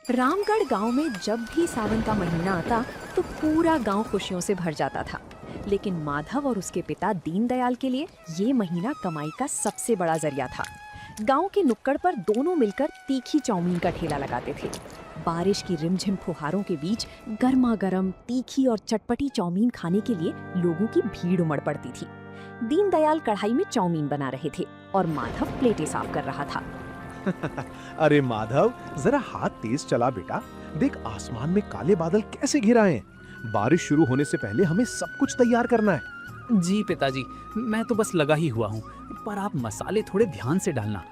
रामगढ़ गांव में जब भी सावन का महीना आता तो पूरा गांव खुशियों से भर जाता था। लेकिन माधव और उसके पिता दीनदयाल के लिए ये महीना कमाई का सबसे बड़ा जरिया था। गांव के नुक्कड़ पर दोनों मिलकर तीखी चाउमीन का ठेला लगाते थे। बारिश की रिमझिम फुहारों के बीच गर्मा गर्म तीखी और चटपटी चाउमीन खाने के लिए लोगों की भीड़ उमड़ पड़ती थी। दीनदयाल कढ़ाई में चाउमीन बना रहे थे और माधव प्लेटें साफ कर रहा था। अरे माधव, जरा हाथ तेज चला बेटा। देख आसमान में काले बादल कैसे घिर आए हैं। बारिश शुरू होने से पहले हमें सब कुछ तैयार करना है। जी पिताजी, मैं तो बस लगा ही हुआ हूँ, पर आप मसाले थोड़े ध्यान से डालना।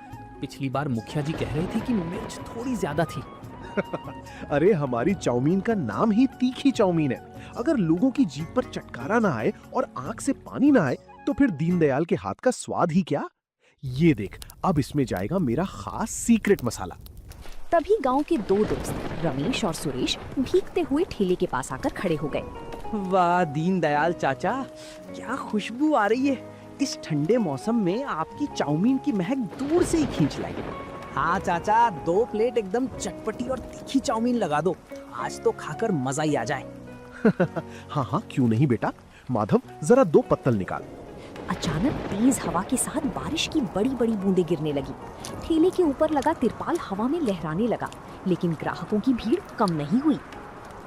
पिछली बार मुखिया जी कह रहे थे कि मिर्च थोड़ी ज्यादा थी। अरे हमारी चाउमीन का नाम ही तीखी चाउमीन है। अगर लोगों की जीभ पर चटकारा ना आए और आंख से पानी ना आए तो फिर दीनदयाल के हाथ का स्वाद ही क्या। ये देख, अब इसमें जाएगा मेरा खास सीक्रेट मसाला। तभी गांव के दो दोस्त रमेश और सुरेश भीगते हुए ठेले के पास आकर खड़े हो गए। वाह दीनदयाल चाचा, क्या खुशबू आ रही है। इस ठंडे मौसम में आपकी चाउमीन की महक दूर से ही खींच लाई। हाँ चाचा, 2 प्लेट एकदम चटपटी और तीखी चाउमीन लगा दो। आज तो खाकर मजा ही आ जाए। हाँ हाँ, क्यों नहीं बेटा। माधव, जरा 2 पत्तल निकाल। अचानक तेज हवा के साथ बारिश की बड़ी बड़ी बूंदें गिरने लगी। ठेले के ऊपर लगा तिरपाल हवा में लहराने लगा, लेकिन ग्राहकों की भीड़ कम नहीं हुई।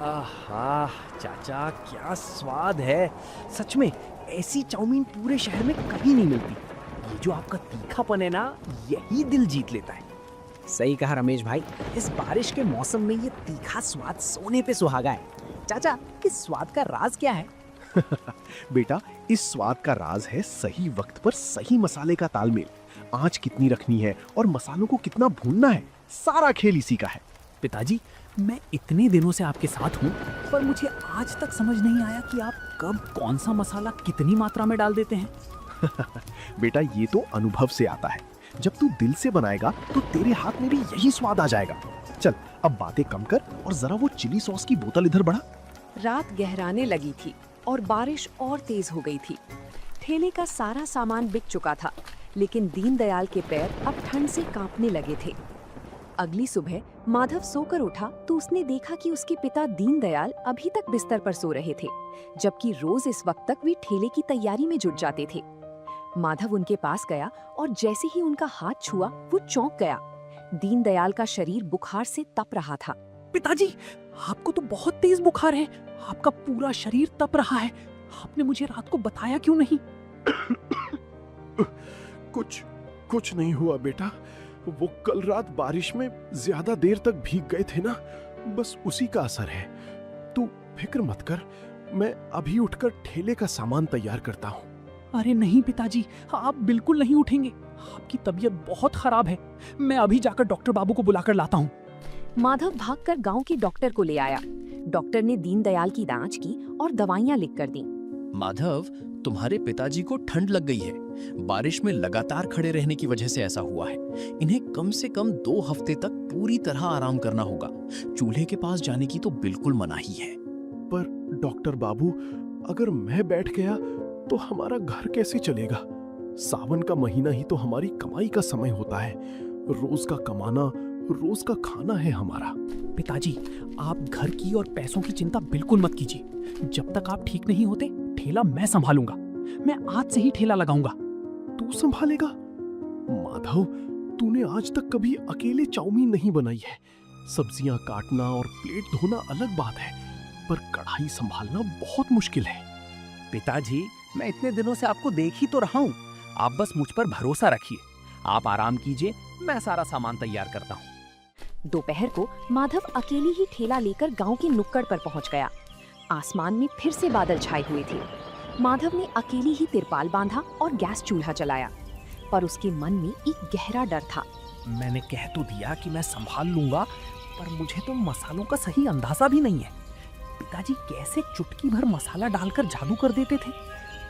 आहा चाचा, क्या स्वाद है। सच में ऐसी चाउमीन पूरे शहर में कहीं नहीं मिलती। ये जो आपका तीखापन है ना, यही दिल जीत लेता है। सही कहा रमेश भाई, इस बारिश के मौसम में ये तीखा स्वाद सोने पे सुहागा है। चाचा, इस स्वाद का राज क्या है? बेटा, इस स्वाद का राज है सही वक्त पर सही मसाले का तालमेल। आंच कितनी रखनी है और मसालों को कितना भूनना है, सारा खेल इसी का है। पिताजी, मैं इतने दिनों से आपके साथ हूँ, पर मुझे आज तक समझ नहीं आया कि आप कब कौन सा मसाला कितनी मात्रा में डाल देते हैं। बेटा, ये तो अनुभव से आता है। जब तू दिल से बनाएगा तो तेरे हाथ में भी यही स्वाद आ जाएगा। चल अब बातें कम कर और जरा वो चिली सॉस की बोतल इधर बढ़ा। रात गहराने लगी थी और बारिश और तेज हो गई थी। ठेले का सारा सामान बिक चुका था, लेकिन दीनदयाल के पैर अब ठंड से कांपने लगे थे। अगली सुबह माधव सोकर उठा तो उसने देखा कि उसके पिता दीनदयाल अभी तक बिस्तर पर सो रहे थे, जबकि रोज इस वक्त तक वे ठेले की तैयारी में जुट जाते थे। माधव उनके पास गया और जैसे ही उनका हाथ छुआ वो चौंक गया। दीनदयाल का शरीर बुखार से तप रहा था। पिताजी, आपको तो बहुत तेज बुखार है। आपका पूरा शरीर तप रहा है। आपने मुझे रात को बताया क्यों नहीं? कुछ नहीं हुआ बेटा। वो कल रात बारिश में ज्यादा देर तक भीग गए थे ना, बस उसी का असर है। तू फिक्र मत कर, मैं अभी उठकर ठेले का सामान तैयार करता हूँ। अरे नहीं पिताजी, आप बिल्कुल नहीं उठेंगे। आपकी तबीयत बहुत खराब है। मैं अभी जाकर डॉक्टर बाबू को बुलाकर लाता हूँ। माधव भागकर गांव के डॉक्टर को ले आया। डॉक्टर ने दीनदयाल की जांच की और दवाइयां लिखकर दी। माधव, तुम्हारे पिताजी को ठंड लग गई है। बारिश में लगातार खड़े रहने की वजह से ऐसा हुआ है। इन्हें कम से कम 2 हफ्ते तक पूरी तरह आराम करना होगा। चूल्हे के पास जाने की तो बिल्कुल मनाही है। पर डॉक्टर बाबू, अगर मैं बैठ गया तो हमारा घर कैसे चलेगा। सावन का महीना ही तो हमारी कमाई का समय होता है। रोज का कमाना, रोज का खाना है हमारा। पिताजी, आप घर की और पैसों की चिंता बिल्कुल मत कीजिए। जब तक आप ठीक नहीं होते, ठेला मैं संभालूंगा। मैं आज से ही ठेला लगाऊंगा। तू संभालेगा? माधव, तूने आज तक कभी अकेले चाउमीन नहीं बनाई है। सब्जियां काटना और प्लेट धोना अलग बात है, पर कढ़ाई संभालना बहुत मुश्किल है। पिताजी, मैं इतने दिनों से आपको देख ही तो रहा हूँ। आप बस मुझ पर भरोसा रखिए। आप आराम कीजिए, मैं सारा सामान तैयार करता हूँ। दोपहर को माधव अकेली ही ठेला लेकर गांव के नुक्कड़ पर पहुंच गया। आसमान में फिर से बादल छाए हुए थे। माधव ने अकेली ही तिरपाल बांधा और गैस चूल्हा जलाया, पर उसके मन में एक गहरा डर था। मैंने कह तो दिया कि मैं संभाल लूंगा, पर मुझे तो मसालों का सही अंदाजा भी नहीं है। पिताजी कैसे चुटकी भर मसाला डालकर जादू कर देते थे।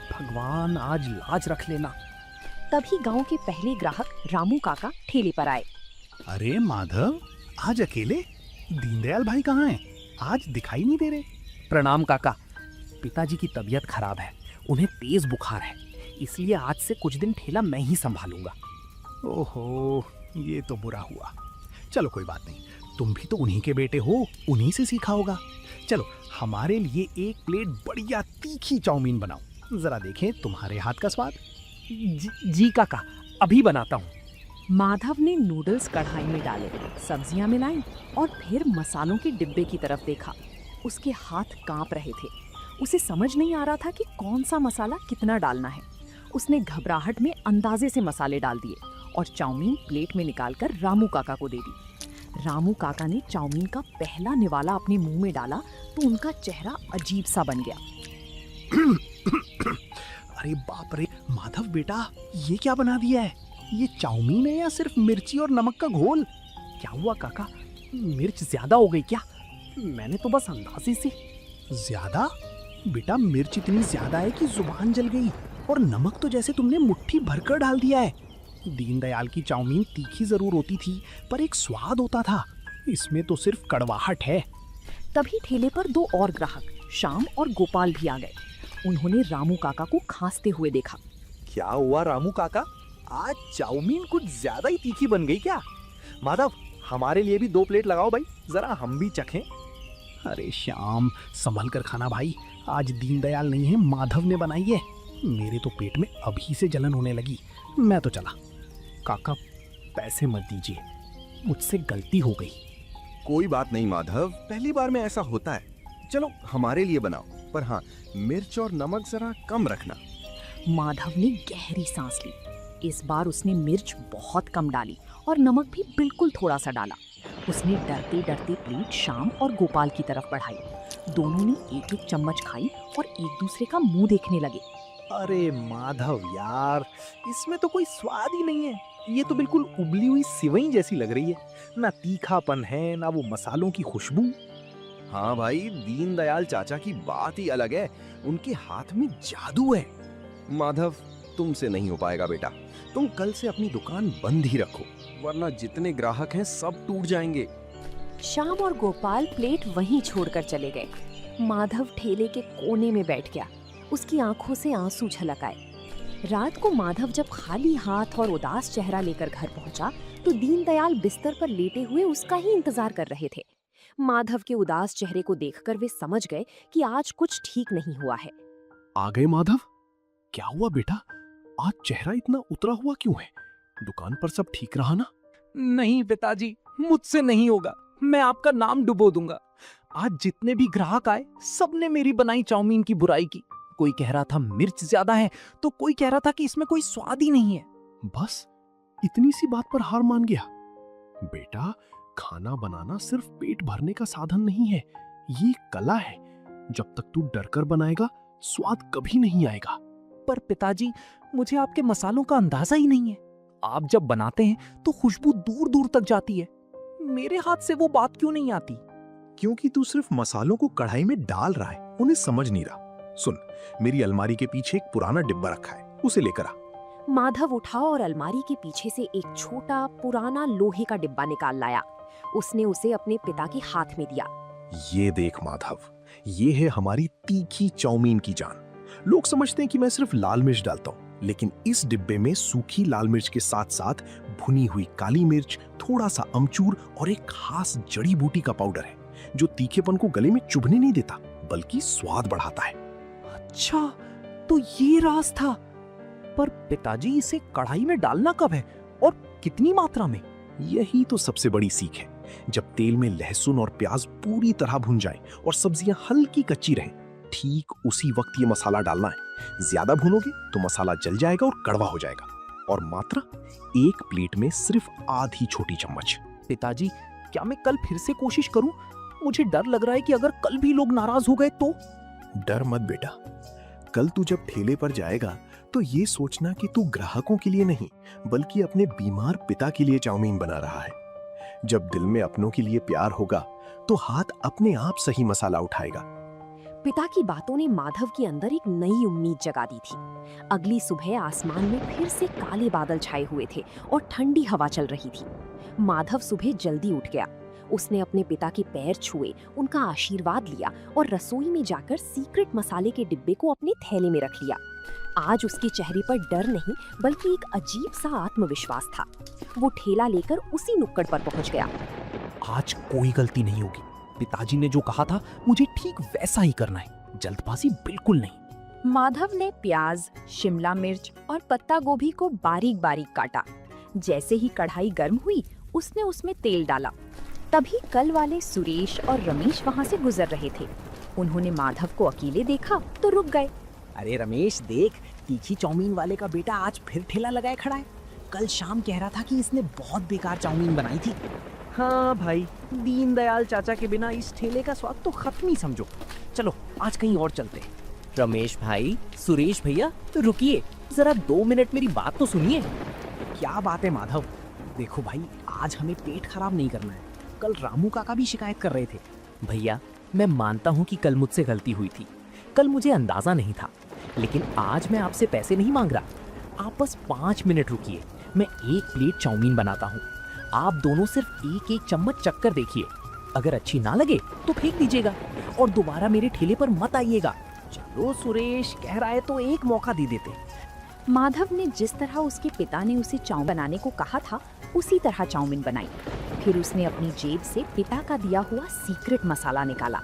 भगवान, आज लाज रख लेना। तभी गांव के पहले ग्राहक रामू काका ठेले पर आए। अरे माधव, आज अकेले? दीनदयाल भाई कहाँ हैं? आज दिखाई नहीं दे रहे। प्रणाम काका। पिताजी की तबीयत खराब है, उन्हें तेज बुखार है, इसलिए आज से कुछ दिन ठेला मैं ही संभालूंगा। ओहो, ये तो बुरा हुआ। चलो कोई बात नहीं, तुम भी तो उन्हीं के बेटे हो, उन्हीं से सीखा होगा। चलो हमारे लिए एक प्लेट बढ़िया तीखी चाउमीन बनाओ, जरा देखें तुम्हारे हाथ का स्वाद। जी काका, अभी बनाता हूँ। माधव ने नूडल्स कढ़ाई में डाले, सब्जियां मिलाई और फिर मसालों के डिब्बे की तरफ देखा। उसके हाथ कांप रहे थे। उसे समझ नहीं आ रहा था कि कौन सा मसाला कितना डालना है। उसने घबराहट में अंदाजे से मसाले डाल दिए और चाउमीन प्लेट में निकालकर रामू काका को दे दी। रामू काका ने चाउमीन का पहला निवाला अपने मुंह में डाला तो उनका चेहरा अजीब सा बन गया। अरे बाप रे माधव बेटा, ये क्या बना दिया है? ये चाउमीन है या सिर्फ मिर्ची और नमक का घोल? क्या हुआ काका, मिर्च ज्यादा हो गई क्या? मैंने तो बस अंदाजे से। ज्यादा? बेटा मिर्च इतनी ज्यादा है कि जुबान जल गई, और नमक तो जैसे तुमने मुट्ठी भरकर डाल दिया है। दीनदयाल की चाउमीन तीखी जरूर होती थी, पर एक स्वाद होता था। इसमें तो सिर्फ कड़वाहट है। तभी ठेले पर दो और ग्राहक श्याम और गोपाल भी आ गए। उन्होंने रामू काका को खांसते हुए देखा। क्या हुआ रामू काका, आज चाउमीन कुछ ज्यादा ही तीखी बन गई क्या? माधव, हमारे लिए भी 2 प्लेट लगाओ भाई, जरा हम भी चखें। अरे श्याम, संभल कर खाना भाई, आज दीनदयाल नहीं है, माधव ने बनाई है। मेरे तो पेट में अभी से जलन होने लगी। मैं तो चला। काका पैसे मत दीजिए, मुझसे गलती हो गई। कोई बात नहीं माधव, पहली बार में ऐसा होता है। चलो हमारे लिए बनाओ, पर हाँ मिर्च और नमक जरा कम रखना। माधव ने गहरी सांस ली। इस बार उसने मिर्च बहुत कम डाली और नमक भी बिल्कुल थोड़ा सा डाला। उसने डरते डरते प्लेट श्याम और गोपाल की तरफ बढ़ाई। दोनों ने एक एक चम्मच खाई और एक दूसरे का मुंह देखने लगे। अरे माधव यार, इसमें तो कोई स्वाद ही नहीं है। ये तो बिल्कुल उबली हुई सिवई जैसी लग रही है। ना तीखापन है, ना वो मसालों की खुशबू। हाँ भाई, दीनदयाल चाचा की बात ही अलग है, उनके हाथ में जादू है। माधव, तुमसे नहीं हो पाएगा बेटा। तुम कल से अपनी दुकान बंद ही रखो, वरना जितने ग्राहक हैं सब टूट जाएंगे। श्याम और गोपाल प्लेट वहीं छोड़कर चले गए। माधव ठेले के कोने में बैठ गया। उसकी आंखों से आंसू झलक आए। रात को माधव जब खाली हाथ और उदास चेहरा लेकर घर पहुंचा तो दीनदयाल बिस्तर पर लेटे हुए उसका ही इंतजार कर रहे थे। माधव के उदास चेहरे को देखकर वे समझ गए कि आज कुछ ठीक नहीं हुआ है। आ गए माधव? क्या हुआ बेटा, आज चेहरा इतना उतरा हुआ क्यों है? दुकान पर सब ठीक रहा ना? नहीं पिताजी, मुझसे नहीं होगा। मैं आपका नाम डुबो दूंगा। आज जितने भी ग्राहक आए सबने मेरी बनाई चाउमीन की बुराई की। कोई कह रहा था मिर्च ज्यादा है, तो कोई कह रहा था कि इसमें कोई स्वाद ही नहीं है। बस इतनी सी बात पर हार मान गया? बेटा, खाना बनाना सिर्फ पेट भरने का साधन नहीं है, ये कला है। जब तक तू डरकर बनाएगा स्वाद कभी नहीं आएगा। पर पिताजी, मुझे आपके मसालों का अंदाजा ही नहीं है। आप जब बनाते हैं तो खुशबू दूर दूर तक जाती है। मेरे हाथ से वो बात क्यों नहीं आती? क्योंकि तू सिर्फ मसालों को कढ़ाई में डाल रहा है, उन्हें समझ नहीं रहा। सुन, मेरी अलमारी के पीछे एक पुराना डिब्बा रखा है, उसे लेकर आ। माधव उठा और अलमारी के पीछे से एक छोटा पुराना लोहे का डिब्बा निकाल लाया। उसने उसे अपने पिता के हाथ में दिया। ये देख माधव, ये है हमारी तीखी चाउमीन की जान। लोग समझते हैं कि मैं सिर्फ लाल मिर्च डालता हूँ, लेकिन इस डिब्बे में सूखी लाल मिर्च के साथ साथ भुनी हुई काली मिर्च, थोड़ा सा अमचूर और एक खास जड़ी बूटी का पाउडर है, जो तीखेपन को गले में चुभने नहीं देता बल्कि स्वाद बढ़ाता है। अच्छा, तो ये राज था। पर पिताजी, इसे कढ़ाई में डालना कब है और कितनी मात्रा में? यही तो सबसे बड़ी सीख है। जब तेल में लहसुन और प्याज पूरी तरह भुन जाएं और सब्जियां हल्की कच्ची रहें, ठीक उसी वक्त ये मसाला डालना है। ज्यादा भुनोगे तो मसाला जल जाएगा और कड़वा हो जाएगा। और मात्रा एक प्लेट में सिर्फ आधी छोटी चम्मच। पिताजी, क्या मैं कल फिर से कोशिश करूं? मुझे डर लग रहा है कि अगर कल भी लोग नाराज हो गए तो। डर मत बेटा, कल तू जब ठेले पर जाएगा तो ये सोचना कि तू ग्राहकों के लिए नहीं बल्कि अपने बीमार पिता के लिए चाउमीन बना रहा है। जब दिल में अपनों के लिए प्यार होगा तो हाथ अपने आप सही मसाला उठाएगा। पिता की बातों ने माधव के अंदर एक नई उम्मीद जगा दी थी। अगली सुबह आसमान में फिर से काले बादल छाए हुए थे और ठंडी हवा चल रही थी। माधव सुबह जल्दी उठ गया। उसने अपने पिता के पैर छुए, उनका आशीर्वाद लिया और रसोई में जाकर सीक्रेट मसाले के डिब्बे को अपने थैले में रख लिया। आज उसके चेहरे पर डर नहीं बल्कि एक अजीब सा आत्मविश्वास था। वो ठेला लेकर उसी नुक्कड़ पर पहुंच गया। आज कोई गलती नहीं होगी। पिताजी ने जो कहा था मुझे ठीक वैसा ही करना है, जल्दबाजी बिल्कुल नहीं। माधव ने प्याज, शिमला मिर्च और पत्ता गोभी को बारीक बारीक काटा। जैसे ही कढ़ाई गर्म हुई उसने उसमें तेल डाला। तभी कल वाले सुरेश और रमेश वहाँ से गुजर रहे थे। उन्होंने माधव को अकेले देखा तो रुक गए। अरे रमेश देख, तीखी चाउमीन वाले का बेटा आज फिर ठेला लगाए खड़ा है। कल शाम कह रहा था कि इसने बहुत बेकार चाउमीन बनाई थी। हाँ भाई, दीनदयाल चाचा के बिना इस ठेले का स्वाद तो खत्म ही समझो। चलो आज कहीं और चलते हैं। रमेश भाई, सुरेश भैया, तो रुकिए, जरा 2 मिनट मेरी बात तो सुनिए। क्या बात है माधव? देखो भाई, आज हमें पेट खराब नहीं करना है। कल रामू काका भी शिकायत कर रहे थे। भैया, मैं मानता हूँ कि कल मुझसे गलती हुई थी। कल मुझे अंदाजा नहीं था, लेकिन आज मैं आपसे पैसे नहीं मांग रहा। आप बस 5 मिनट रुकिए, मैं 1 प्लेट चाउमीन बनाता हूँ। आप दोनों सिर्फ 1-1 चम्मच चक्कर देखिए। अगर अच्छी ना लगे तो फेंक दीजिएगा और दोबारा मेरे ठेले पर मत आइएगा। चलो सुरेश कह रहा है तो एक मौका दे देते। माधव ने जिस तरह उसके पिता ने उसे चाउमीन बनाने को कहा था उसी तरह चाउमीन बनाई। फिर उसने अपनी जेब से पिता का दिया हुआ सीक्रेट मसाला निकाला।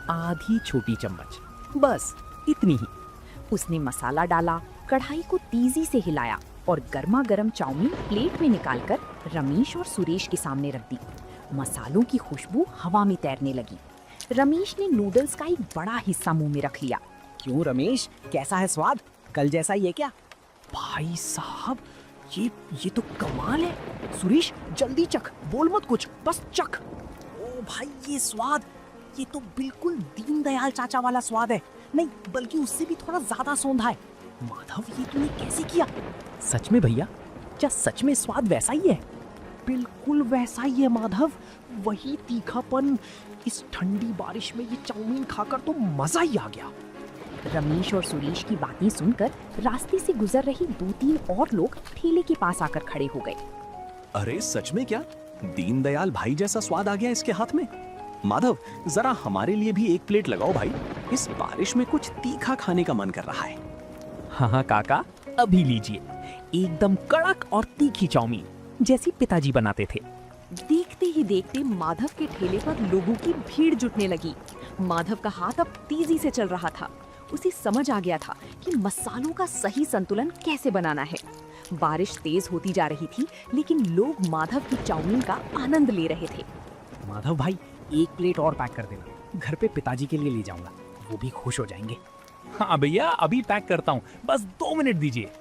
आधी छोटी चम्मच, बस इतनी ही। उसने मसाला डाला, कढ़ाई को तेजी से हिलाया और गर्मा गर्म चाउमीन प्लेट में निकालकर रमेश और सुरेश के सामने रख दी। मसालों की खुशबू हवा में तैरने लगी। रमेश ने नूडल्स का एक बड़ा हिस्सा मुंह में रख लिया। क्यों रमेश, कैसा है स्वाद? कल जैसा ही है क्या? भाई साहब, ये तो कमाल है। सुरेश जल्दी चख, बोल मत कुछ, बस चख। ओ भाई, ये स्वाद, ये तो बिल्कुल दीनदयाल चाचा वाला स्वाद है। नहीं, बल्कि उससे भी थोड़ा ज्यादा सौंधा है। माधव, ये तूने कैसे किया? सच में भैया, क्या सच में स्वाद वैसा ही है? बिल्कुल वैसा ही है माधव, वही तीखापन। इस ठंडी बारिश में ये चाउमीन खाकर तो मजा ही आ गया। रमेश और सुरेश की बातें सुनकर रास्ते से गुजर रही 2-3 और लोग ठेले के पास आकर खड़े हो गए। अरे सच में क्या दीनदयाल भाई जैसा स्वाद आ गया इसके हाथ में? माधव, जरा हमारे लिए भी 1 प्लेट लगाओ भाई। इस बारिश में कुछ तीखा खाने का मन कर रहा है। हाँ काका, अभी लीजिए। एकदम कड़क और तीखी चाउमीन, जैसी पिताजी बनाते थे। देखते ही देखते माधव के ठेले पर लोगों की भीड़ जुटने लगी। माधव का हाथ अब तेजी से चल रहा था। उसे समझ आ गया था कि मसालों का सही संतुलन कैसे बनाना है। बारिश तेज होती जा रही थी, लेकिन लोग माधव की चाउमीन का आनंद ले रहे थे। माधव भाई, 1 प्लेट और पैक कर देना, घर पे पिताजी के लिए ले जाऊंगा, वो भी खुश हो जाएंगे। हाँ भैया, अभी पैक करता हूँ, बस 2 मिनट दीजिए।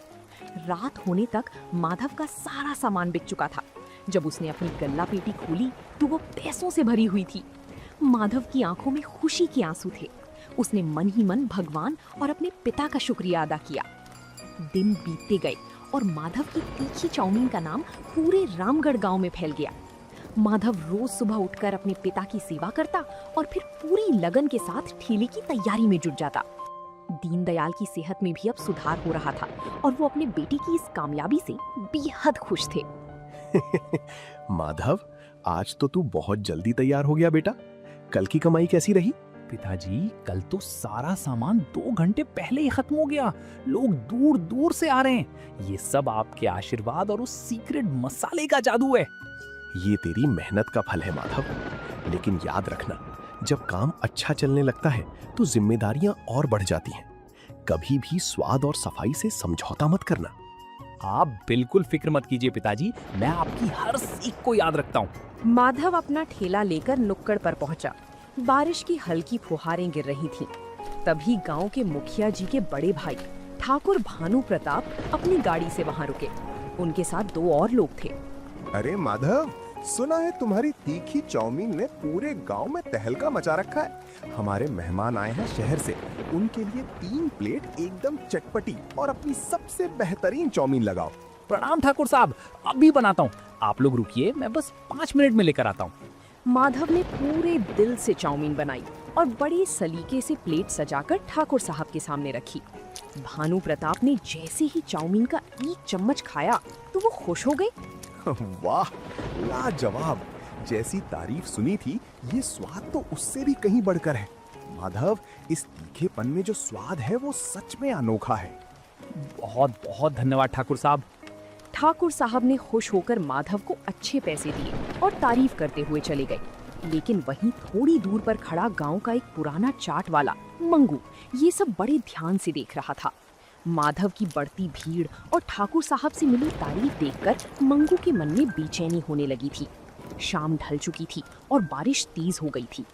रात होने तक माधव का सारा सामान बिक चुका था। जब उसने अपनी गल्ला पेटी खोली तो वो पैसों से भरी हुई थी। माधव की आंखों में खुशी के आंसू थे। उसने मन ही मन भगवान और अपने पिता का शुक्रिया अदा किया। दिन बीतते गए और माधव की तीखी चाउमीन का नाम पूरे रामगढ़ गांव में फैल गया। माधव रोज सुबह उठकर अपने पिता की सेवा करता और फिर पूरी लगन के साथ ठेले की तैयारी में जुट जाता। दीनदयाल की सेहत में भी अब सुधार हो रहा था और वो अपने बेटे की इस कामयाबी से बेहद खुश थे। माधव, आज तो तू बहुत जल्दी तैयार हो गया बेटा। कल की कमाई कैसी रही? पिताजी, कल तो सारा सामान 2 घंटे पहले ही खत्म हो गया। लोग दूर दूर से आ रहे हैं। ये सब आपके आशीर्वाद और उस सीक्रेट मसाले का जादू है। ये तेरी मेहनत का फल है माधव, लेकिन याद रखना, जब काम अच्छा चलने लगता है तो जिम्मेदारियां और बढ़ जाती हैं। कभी भी स्वाद और सफाई से समझौता मत करना। आप बिल्कुल फिक्र मत कीजिए पिताजी, मैं आपकी हर सीख को याद रखता हूँ। माधव अपना ठेला लेकर नुक्कड़ पर पहुंचा। बारिश की हल्की फुहारें गिर रही थीं। तभी गांव के मुखिया जी के बड़े भाई ठाकुर भानु प्रताप अपनी गाड़ी से वहां रुके। उनके साथ 2 और लोग थे। अरे माधव, सुना है तुम्हारी तीखी चाउमीन ने पूरे गांव में तहलका मचा रखा है। हमारे मेहमान आए हैं शहर से, उनके लिए 3 प्लेट एकदम चटपटी और अपनी सबसे बेहतरीन चाउमीन लगाओ। प्रणाम ठाकुर साहब, अभी बनाता हूँ, आप लोग रुकिए, मैं बस 5 मिनट में लेकर आता हूँ। माधव ने पूरे दिल से चाउमीन बनाई और बड़ी सलीके से प्लेट सजाकर ठाकुर साहब के सामने रखी। भानु प्रताप ने जैसे ही चाउमीन का 1 चम्मच खाया तो वो खुश हो गए। वाह, लाजवाब। जैसी तारीफ सुनी थी, ये स्वाद तो उससे भी कहीं बढ़कर है। माधव, इस तीखेपन में जो स्वाद है वो सच में अनोखा है। बहुत बहुत धन्यवाद ठाकुर साहब। ठाकुर साहब ने खुश होकर माधव को अच्छे पैसे दिए और तारीफ करते हुए चले गए। लेकिन वहीं थोड़ी दूर पर खड़ा गांव का एक पुराना चाट वाला मंगू ये सब बड़े ध्यान से देख रहा था। माधव की बढ़ती भीड़ और ठाकुर साहब से मिली तारीफ देखकर मंगू के मन में बेचैनी होने लगी थी। शाम ढल चुकी थी और बारिश तेज हो गई थी।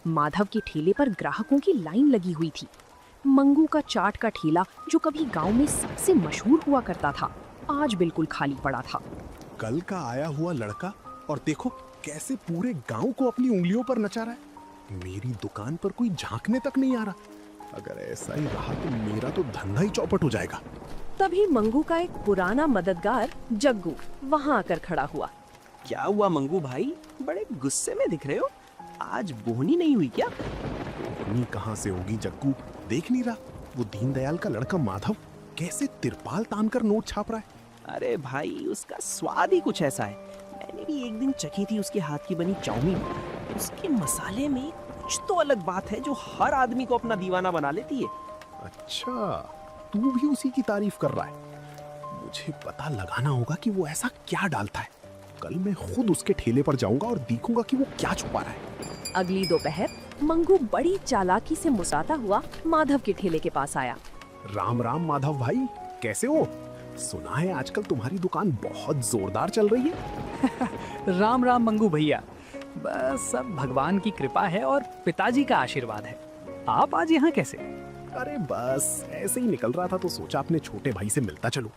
माधव के ठेले पर ग्राहकों की लाइन लगी हुई थी। मंगू का चाट का ठेला, जो कभी गांव में सबसे मशहूर हुआ करता था, आज बिल्कुल खाली पड़ा था। कल का आया हुआ लड़का और देखो कैसे पूरे गांव को अपनी उंगलियों पर नचा रहा है। मेरी दुकान पर कोई झांकने तक नहीं आ रहा। अगर ऐसा ही रहा तो मेरा तो धंधा ही चौपट हो जाएगा। तभी मंगू का एक पुराना मददगार जग्गू वहां आकर खड़ा हुआ। क्या हुआ मंगू भाई, बड़े गुस्से में दिख रहे हो? आज बोहनी नहीं हुई क्या? बोहनी कहाँ से होगी जग्गू, देख नहीं रहा वो दीनदयाल का लड़का माधव कैसे तिरपाल तानकर नोट छाप रहा है। अरे भाई, उसका स्वाद ही कुछ ऐसा है। मैंने भी एक दिन चखी थी उसके हाथ की बनी चाउमीन। उसके मसाले में कुछ तो अलग बात है जो हर आदमी को अपना दीवाना बना लेती है। अच्छा, तू भी उसी की तारीफ कर रहा है। मुझे पता लगाना होगा कि वो ऐसा क्या डालता है। कल मैं खुद उसके ठेले पर जाऊंगा और देखूंगा कि वो क्या छुपा रहा है। अगली दोपहर मंगू बड़ी चालाकी से मुस्कुराता हुआ माधव के ठेले के पास आया। राम राम माधव भाई, कैसे हो? सुना है आजकल तुम्हारी दुकान बहुत जोरदार चल रही है। राम राम मंगू भैया, बस सब भगवान की कृपा है और पिताजी का आशीर्वाद है। आप आज यहाँ कैसे? अरे बस ऐसे ही निकल रहा था तो सोचा अपने छोटे भाई से मिलता चलूं।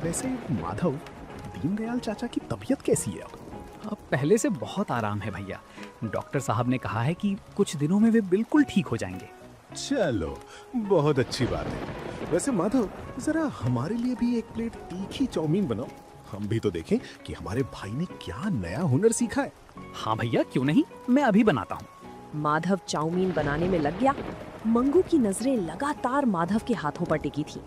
वैसे माधव, दीनदयाल चाचा की तबीयत कैसी है अब? अब पहले से बहुत आराम है भैया। डॉक्टर साहब ने कहा है कि कुछ दिनों में वे बिल्कुल ठीक हो जाएंगे। चलो, बहुत अच्छी बात है। वैसे माधव, जरा हमारे लिए भी एक प्लेट तीखी चाउमीन बनाओ। हम भी तो देखें कि हमारे भाई ने क्या नया हुनर सीखा है। हाँ भैया, क्यों नहीं, मैं अभी बनाता हूँ। माधव चाउमीन बनाने में लग गया। मंगू की नजरें लगातार माधव के हाथों पर टिकी थी।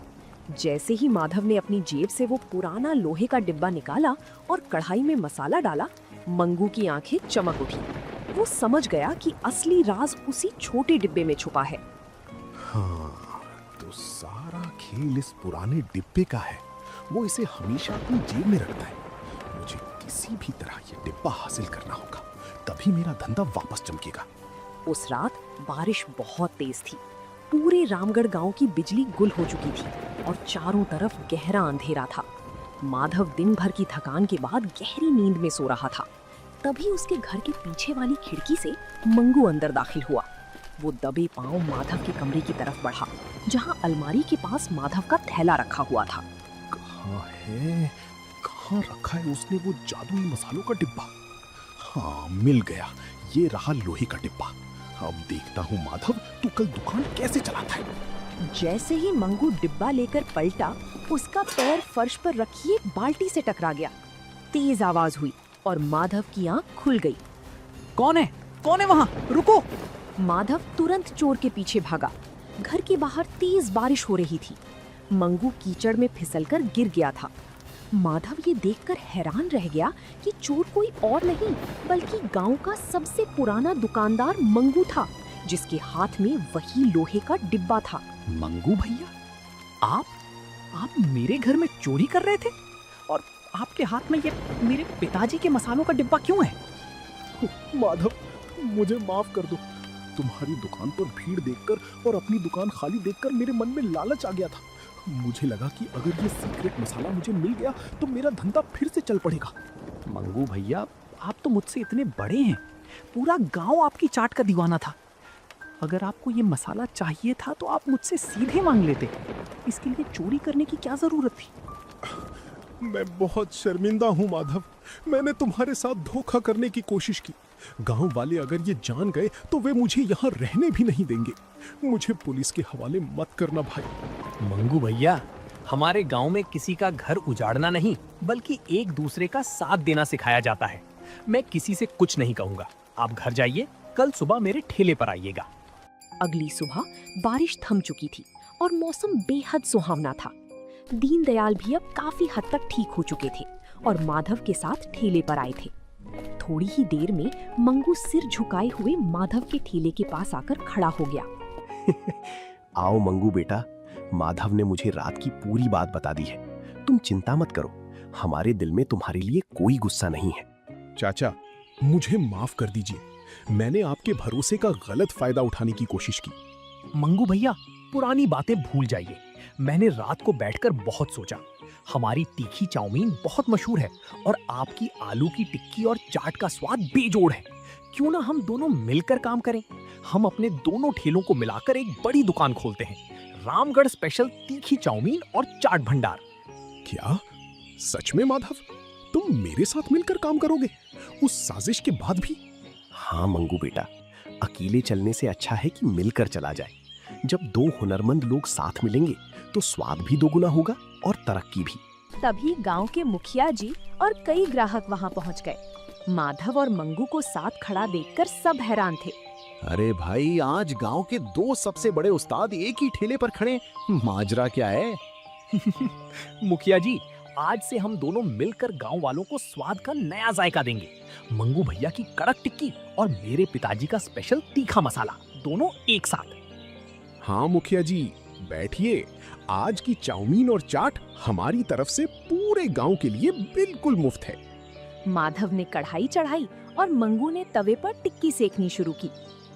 जैसे ही माधव ने अपनी जेब से वो पुराना लोहे का डिब्बा निकाला और कढ़ाई में मसाला डाला, मंगू की आंखें चमक उठी। वो समझ गया कि असली राज उसी छोटे डिब्बे में छुपा है। हाँ, तो सारा खेल इस पुराने डिब्बे का है। वो इसे हमेशा अपनी जेब में रखता है। मुझे किसी भी तरह ये डिब्बा हासिल करना होगा, तभी मेरा धंधा वापस चमकेगा। उस रात बारिश बहुत तेज थी। पूरे रामगढ़ गांव की बिजली गुल हो चुकी थी और चारों तरफ गहरा अंधेरा था। माधव दिन भर की थकान के बाद गहरी नींद में सो रहा था। तभी उसके घर के पीछे वाली खिड़की से मंगू अंदर दाखिल हुआ। वो दबे पांव माधव के कमरे की तरफ बढ़ा, जहां अलमारी के पास माधव का थैला रखा हुआ था। कहाँ है, कहाँ रखा है उसने वो जादुई मसालों का डिब्बा? हाँ, मिल गया। ये रहा लोहे का डिब्बा। अब देखता हूँ माधव, तू कल दुकान कैसे चलाता है। जैसे ही मंगू डिब्बा लेकर पलटा, उसका पैर फर्श पर रखी एक बाल्टी से टकरा गया। तेज आवाज हुई और माधव की आंख खुल गई। कौन है? कौन है वहाँ? रुको! माधव तुरंत चोर के पीछे भागा। घर के बाहर तेज बारिश हो रही थी। मंगू कीचड़ में फिसलकर गिर गया था। माधव ये देखकर हैरान रह गया कि चोर कोई और नहीं बल्कि गांव का सबसे पुराना दुकानदार मंगू था, जिसके हाथ में वही लोहे का डिब्बा था। मंगू भैया, आप मेरे घर में चोरी कर रहे थे? और आपके हाथ में ये मेरे पिताजी के मसालों का डिब्बा क्यों है? माधव, मुझे माफ कर दो। तुम्हारी दुकान पर भीड़ देखकर और अपनी दुकान खाली देखकर मेरे मन में लालच आ गया था। मुझे लगा कि अगर ये सीक्रेट मसाला मुझे मिल गया तो मेरा धंधा फिर से चल पड़ेगा। मंगू भैया, आप तो मुझसे इतने बड़े हैं। पूरा गांव आपकी चाट का दीवाना था। अगर आपको ये मसाला चाहिए था तो आप मुझसे सीधे मांग लेते। इसके लिए चोरी करने की क्या जरूरत थी? मैं बहुत शर्मिंदा हूँ माधव। मैंने तुम्हारे साथ धोखा करने की कोशिश की। गांव वाले अगर ये जान गए तो वे मुझे यहाँ रहने भी नहीं देंगे। मुझे पुलिस के हवाले मत करना भाई। मंगू भैया, हमारे गांव में किसी का घर उजाड़ना नहीं बल्कि एक दूसरे का साथ देना सिखाया जाता है। मैं किसी से कुछ नहीं कहूँगा। आप घर जाइए, कल सुबह मेरे ठेले पर आइएगा। अगली सुबह बारिश थम चुकी थी और मौसम बेहद सुहावना था। दीनदयाल भी अब काफी हद तक ठीक हो चुके थे और माधव के साथ ठेले पर आए थे। थोड़ी ही देर में मंगू सिर झुकाए हुए माधव के ठेले के पास आकर खड़ा हो गया। आओ मंगू बेटा, माधव ने मुझे रात की पूरी बात बता दी है। तुम चिंता मत करो, हमारे दिल में तुम्हारे लिए कोई गुस्सा नहीं है। चाचा, मुझे माफ कर दीजिए। मैंने आपके भरोसे का गलत फायदा उठाने की कोशिश की। मंगू भैया, पुरानी बातें भूल जाइए। मैंने रात को बैठकर बहुत सोचा। हमारी तीखी चाउमीन बहुत मशहूर है और आपकी आलू की टिक्की और चाट का स्वाद बेजोड़ है। क्यों ना हम दोनों मिलकर काम करें? हम अपने दोनों ठेलों को मिलाकर एक बड़ी दुकान खोलते हैं, रामगढ़ स्पेशल तीखी चाउमीन और चाट भंडार। क्या सच में माधव, तुम मेरे साथ मिलकर काम करोगे उस साजिश के बाद भी? हाँ मंगू बेटा, अकेले चलने से अच्छा है कि मिलकर चला जाए। जब दो हुनरमंद लोग साथ मिलेंगे तो स्वाद भी दोगुना होगा और तरक्की भी। तभी गांव के मुखिया जी और कई ग्राहक वहां पहुंच गए। माधव और मंगू को साथ खड़ा देखकर सब हैरान थे। अरे भाई, आज गांव के दो सबसे बड़े उस्ताद एक ही ठेले पर खड़े, माजरा क्या है? मुखिया जी, आज से हम दोनों मिलकर गांव वालों को स्वाद का नया जायका देंगे। मंगू भैया की कड़क टिक्की और मेरे पिताजी का स्पेशल तीखा मसाला, दोनों एक साथ। हाँ मुखिया जी, बैठिए। आज की चाउमीन और चाट हमारी तरफ से पूरे गांव के लिए बिल्कुल मुफ्त है। माधव ने कढ़ाई चढ़ाई और मंगू ने तवे पर टिक्की सेकनी शुरू की।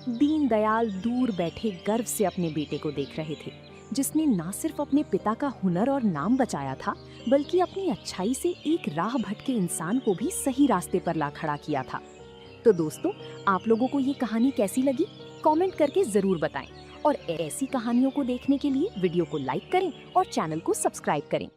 दीनदयाल दूर बैठे गर्व से अपने बेटे को देख रहे थे, जिसने ना सिर्फ अपने पिता का हुनर और नाम बचाया था, बल्कि अपनी अच्छाई से एक राह भटके इंसान को भी सही रास्ते पर ला खड़ा किया था। तो दोस्तों, आप लोगों को ये कहानी कैसी लगी? कमेंट करके जरूर बताएं और ऐसी कहानियों को देखने के लिए वीडियो को लाइक करें और चैनल को सब्सक्राइब करें।